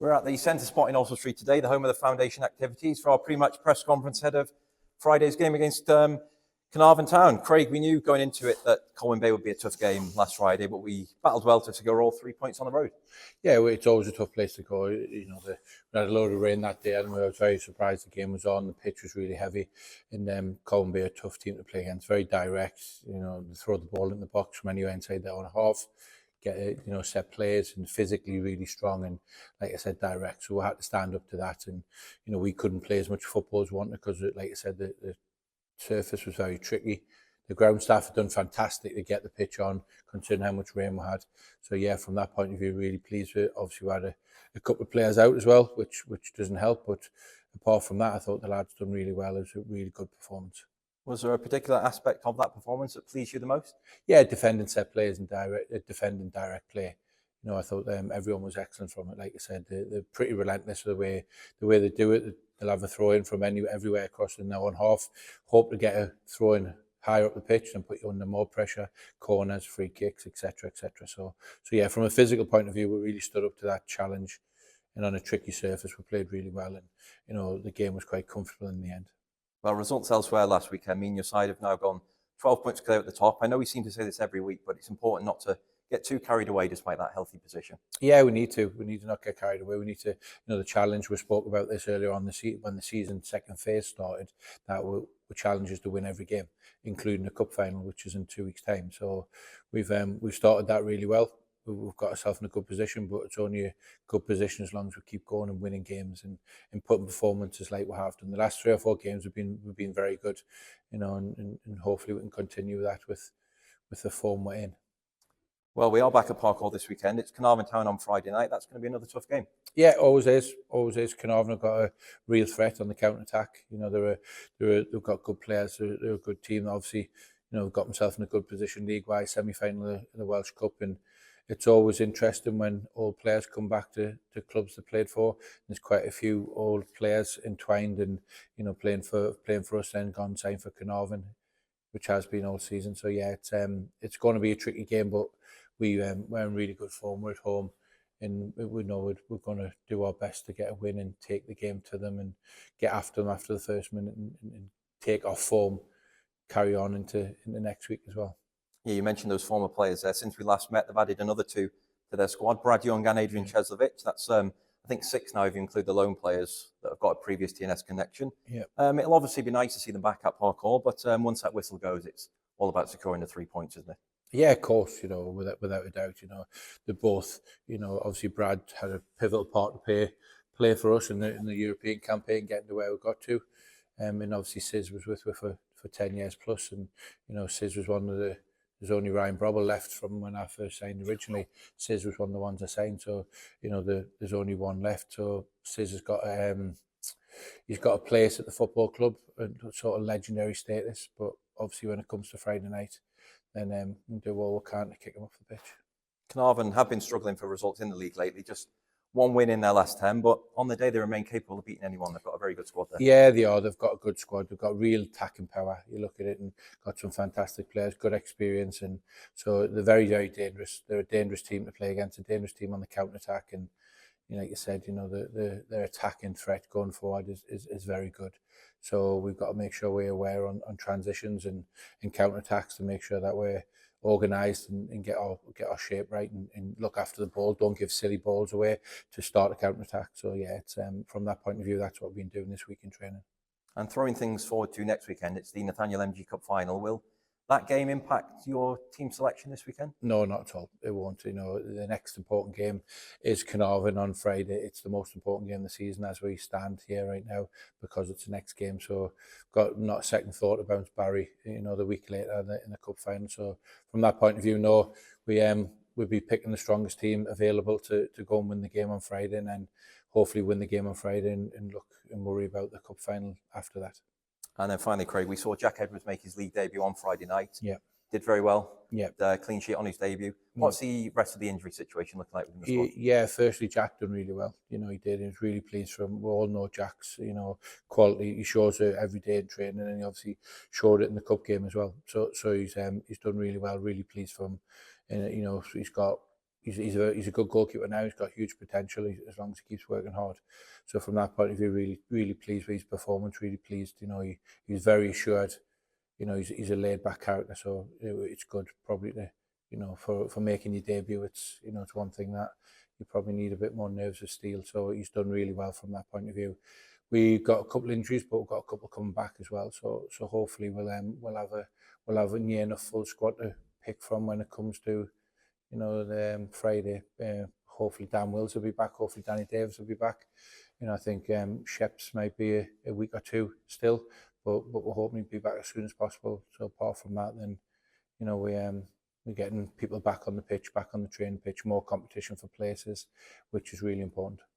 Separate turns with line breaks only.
We're at the centre spot in Oswald Street today, the home of the foundation activities, for our pre-match press conference ahead of Friday's game against Caernarfon Town. Craig, we knew going into it that Colwyn Bay would be a tough game last Friday, but we battled well to secure all 3 points on the road.
Yeah, well, it's always a tough place to go. We had a load of rain that day, and we were very surprised the game was on. The pitch was really heavy, and Colwyn Bay are a tough team to play against. Very direct. They throw the ball in the box from anywhere inside their own half. Get set plays, and physically really strong, and like I said, direct. So we had to stand up to that, and we couldn't play as much football as we wanted because, like I said, the surface was very tricky. The ground staff had done fantastic to get the pitch on, considering how much rain we had. So yeah, from that point of view, really pleased with it. Obviously, we had a couple of players out as well, which doesn't help. But apart from that, I thought the lads done really well. It was a really good performance.
Was there a particular aspect of that performance that pleased you the most?
Yeah, defending set plays and defending direct play. I thought everyone was excellent from it. Like I said, they're pretty relentless with the way they do it. They'll have a throw in from everywhere across in their own half. Hope to get a throw in higher up the pitch and put you under more pressure, corners, free kicks, etc., etc. So yeah, from a physical point of view, we really stood up to that challenge, and on a tricky surface, we played really well, and the game was quite comfortable in the end.
Well, results elsewhere last weekend mean your side have now gone 12 points clear at the top. I know we seem to say this every week, but it's important not to get too carried away despite that healthy position.
Yeah, we need to. We need to not get carried away. We need to, the challenge, we spoke about this earlier on when the season second phase started, that we challenge is to win every game, including the cup final, which is in 2 weeks' time. So we've started that really well. We've got ourselves in a good position, but it's only a good position as long as we keep going and winning games and putting performances like we have done. The last 3 or 4 games we've been very good, and hopefully we can continue that with the form we're in.
Well, we are back at Park Hall this weekend. It's Caernarfon Town on Friday night. That's going to be another tough game.
Yeah, always is. Always is. Caernarfon have got a real threat on the counter-attack. They've got good players. They're a good team. Obviously, got themselves in a good position league-wise, semi-final in the Welsh Cup, and it's always interesting when old players come back to clubs they played for. There's quite a few old players entwined and playing for us and gone sign for Caernarfon, which has been all season. So yeah, it's going to be a tricky game, but we're in really good form. We're at home, and we know we're going to do our best to get a win and take the game to them and get after them after the first minute and take our form, carry on into next week as well.
Yeah, you mentioned those former players there. Since we last met, they've added another 2 to their squad, Brad Young and Adrian Cheslevich. That's, I think, 6 now if you include the loan players that have got a previous TNS connection.
Yeah.
It'll obviously be nice to see them back at Park Hall, but once that whistle goes, it's all about securing the 3 points, isn't it?
Yeah, of course, without a doubt, they're both, obviously Brad had a pivotal part to play for us in the European campaign, getting to where we got to. And obviously Sis was with for 10 years plus, and, Sis was one of there's only Ryan Brobble left from when I first signed originally. Sis was one of the ones I signed, so, there's only one left. So Sis has got, he's got a place at the football club, and sort of legendary status, but obviously when it comes to Friday night, then we'll do all we can to kick them off the pitch.
Caernarfon have been struggling for results in the league lately, just 1 win in their last 10, but on the day they remain capable of beating anyone. They've got a very good squad there.
Yeah, they are. They've got a good squad. They've got real attacking power. You look at it and got some fantastic players, good experience, and so they're very, very dangerous. They're a dangerous team to play against, a dangerous team on the counter-attack, and like you said, their attacking threat going forward is very good. So we've got to make sure we're aware on transitions and counter-attacks to make sure that we're organised and get our shape right and look after the ball. Don't give silly balls away to start a counter-attack. So yeah, it's from that point of view, that's what we've been doing this week in training.
And throwing things forward to next weekend, it's the Nathaniel MG Cup final. Will that game impact your team selection this weekend?
No, not at all. It won't. The next important game is Caernarfon on Friday. It's the most important game of the season as we stand here right now because it's the next game. So got not a second thought about Barry, the week later in the cup final. So from that point of view, no, we'll be picking the strongest team available to go and win the game on Friday, and then hopefully win the game on Friday and look and worry about the cup final after that.
And then finally, Craig, we saw Jack Edwards make his league debut on Friday night.
Yeah.
Did very well.
Yeah.
Clean sheet on his debut. What's the rest of the injury situation looking like with the squad?
Yeah, firstly, Jack done really well. He did. He was really pleased for him. We all know Jack's, quality. He shows it every day in training, and he obviously showed it in the cup game as well. So he's done really well. Really pleased for him. And he's got he's a good goalkeeper now. He's got huge potential as long as he keeps working hard. So from that point of view, really pleased with his performance. Really pleased. He's very assured. He's a laid back character. So it's good probably to for making your debut. It's it's one thing that you probably need a bit more nerves of steel. So he's done really well from that point of view. We got a couple of injuries, but we've got a couple coming back as well. So hopefully we'll have a near enough full squad to pick from when it comes to the Friday. Hopefully Dan Wills will be back. Hopefully Danny Davis will be back. I think Sheps might be a week or two still, but we're hoping he'll be back as soon as possible. So apart from that, then we're getting people back on the pitch, back on the training pitch, more competition for places, which is really important.